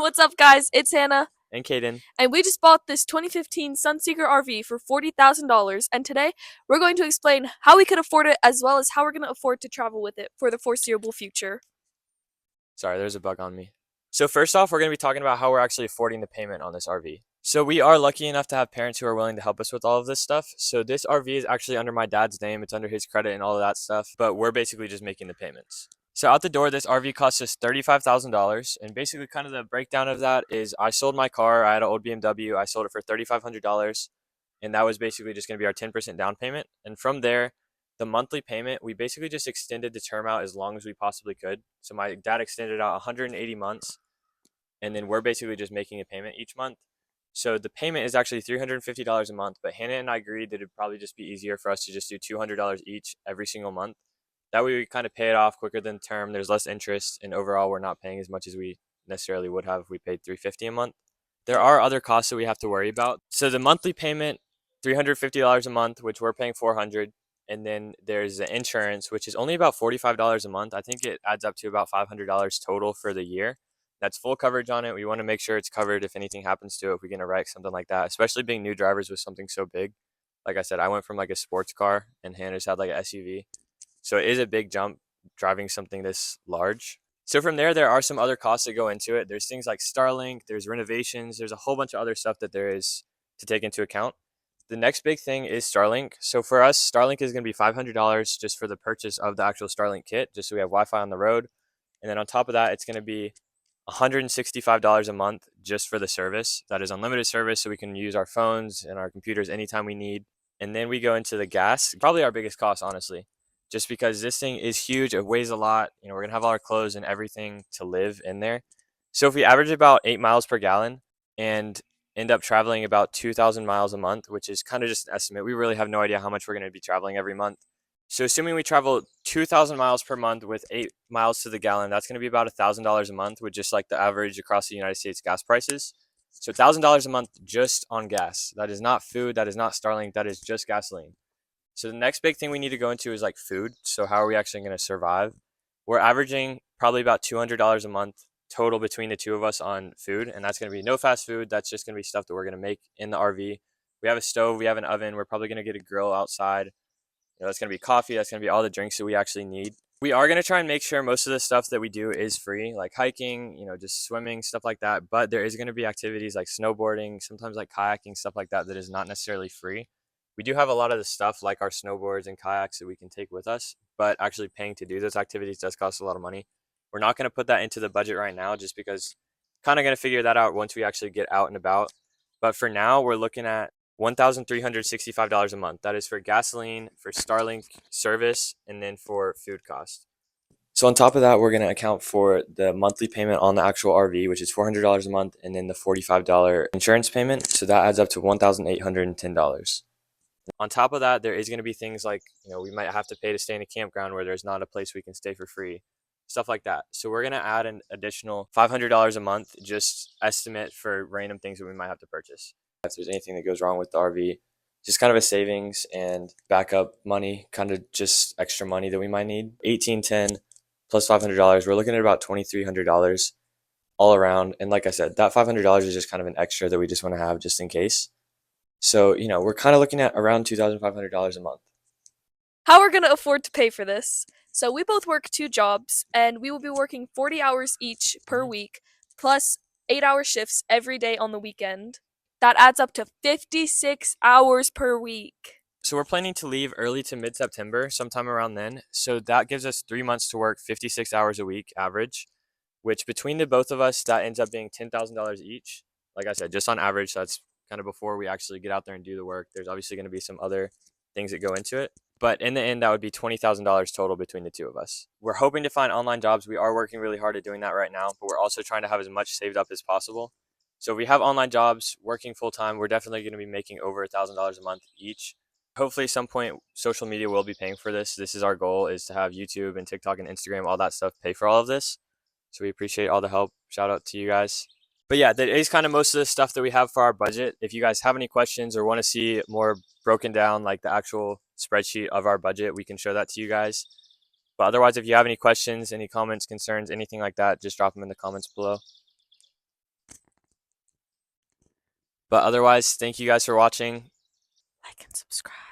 What's up, guys? It's Hannah, And Kaden. and we just bought this 2015 Sunseeker RV for $40,000. And today we're going to explain how we could afford it as well as how we're going to afford to travel with it for the foreseeable future. Sorry, there's a bug on me. So first off, we're going to be talking about how we're actually affording the payment on this RV. So we are lucky enough to have parents who are willing to help us with all of this stuff. So this RV is actually under my dad's name. It's under his credit and all of that stuff, but we're basically just making the payments. So out the door, this RV costs us $35,000. And basically kind of the breakdown of that is I sold my car. I had an old BMW. I sold it for $3,500. And that was basically just going to be our 10% down payment. And from there, the monthly payment, we basically just extended the term out as long as we possibly could. So my dad extended out 180 months, and then we're basically just making a payment each month. So the payment is actually $350 a month, but Hannah and I agreed that it'd probably just be easier for us to just do $200 each every single month. That way we kind of pay it off quicker than term. There's less interest, and overall we're not paying as much as we necessarily would have if we paid $350 a month. There are other costs that we have to worry about. So the monthly payment, $350 a month, which we're paying $400. And then there's the insurance, which is only about $45 a month. I think it adds up to about $500 total for the year. That's full coverage on it. We want to make sure it's covered if anything happens to it, if we get in a wreck, something like that, especially being new drivers with something so big. Like I said, I went from like a sports car and Hannah's had like an SUV. So it is a big jump driving something this large. So from there are some other costs that go into it. There's things like Starlink, there's renovations, there's a whole bunch of other stuff that there is to take into account. The next big thing is Starlink. So for us, Starlink is going to be $500 just for the purchase of the actual Starlink kit, just so we have Wi-Fi on the road. And then on top of that, it's going to be $165 a month just for the service. That is unlimited service, so we can use our phones and our computers anytime we need. And then we go into the gas, probably our biggest cost, honestly, just because this thing is huge. It weighs a lot. We're going to have all our clothes and everything to live in there. So if we average about 8 miles per gallon and end up traveling about 2,000 miles a month, which is kind of just an estimate. We really have no idea how much we're going to be traveling every month. So assuming we travel 2,000 miles per month with 8 miles to the gallon, that's going to be about $1,000 a month, with just like the average across the United States gas prices. So $1,000 a month just on gas. That is not food. That is not Starlink. That is just gasoline. So the next big thing we need to go into is like food. So how are we actually going to survive? We're averaging probably about $200 a month total between the two of us on food, and that's going to be no fast food. That's just going to be stuff that we're going to make in the RV. We have a stove, we have an oven. We're probably going to get a grill outside. That's going to be coffee. That's going to be all the drinks that we actually need. We are going to try and make sure most of the stuff that we do is free, like hiking, just swimming, stuff like that. But there is going to be activities like snowboarding, sometimes like kayaking, stuff like that, that is not necessarily free. We do have a lot of the stuff like our snowboards and kayaks that we can take with us, but actually paying to do those activities does cost a lot of money. We're not going to put that into the budget right now, just because kind of going to figure that out once we actually get out and about. But for now, we're looking at $1,365 a month. That is for gasoline, for Starlink service, and then for food cost. So on top of that, we're going to account for the monthly payment on the actual RV, which is $400 a month, and then the $45 insurance payment. So that adds up to $1,810. On top of that, there is going to be things like, we might have to pay to stay in a campground where there's not a place we can stay for free, stuff like that. So we're going to add an additional $500 a month, just estimate for random things that we might have to purchase. If there's anything that goes wrong with the RV, just kind of a savings and backup money, kind of just extra money that we might need. 1810 plus $500, we're looking at about $2,300 all around. And like I said, that $500 is just kind of an extra that we just want to have just in case. So, we're kind of looking at around $2,500 a month. How we're going to afford to pay for this? So we both work two jobs, and we will be working 40 hours each per week, plus 8-hour shifts every day on the weekend. That adds up to 56 hours per week. So we're planning to leave early to mid-September, sometime around then. So that gives us 3 months to work 56 hours a week average, which between the both of us, that ends up being $10,000 each. Like I said, just on average, that's kind of before we actually get out there and do the work. There's obviously going to be some other things that go into it. But in the end, that would be $20,000 total between the two of us. We're hoping to find online jobs. We are working really hard at doing that right now, but we're also trying to have as much saved up as possible. So if we have online jobs working full time, we're definitely going to be making over $1,000 a month each. Hopefully at some point, social media will be paying for this. This is our goal, is to have YouTube and TikTok and Instagram, all that stuff, pay for all of this. So we appreciate all the help. Shout out to you guys. But yeah, that is kind of most of the stuff that we have for our budget. If you guys have any questions or want to see more broken down, like the actual spreadsheet of our budget, we can show that to you guys. But otherwise, if you have any questions, any comments, concerns, anything like that, just drop them in the comments below. But otherwise, thank you guys for watching. Like and subscribe.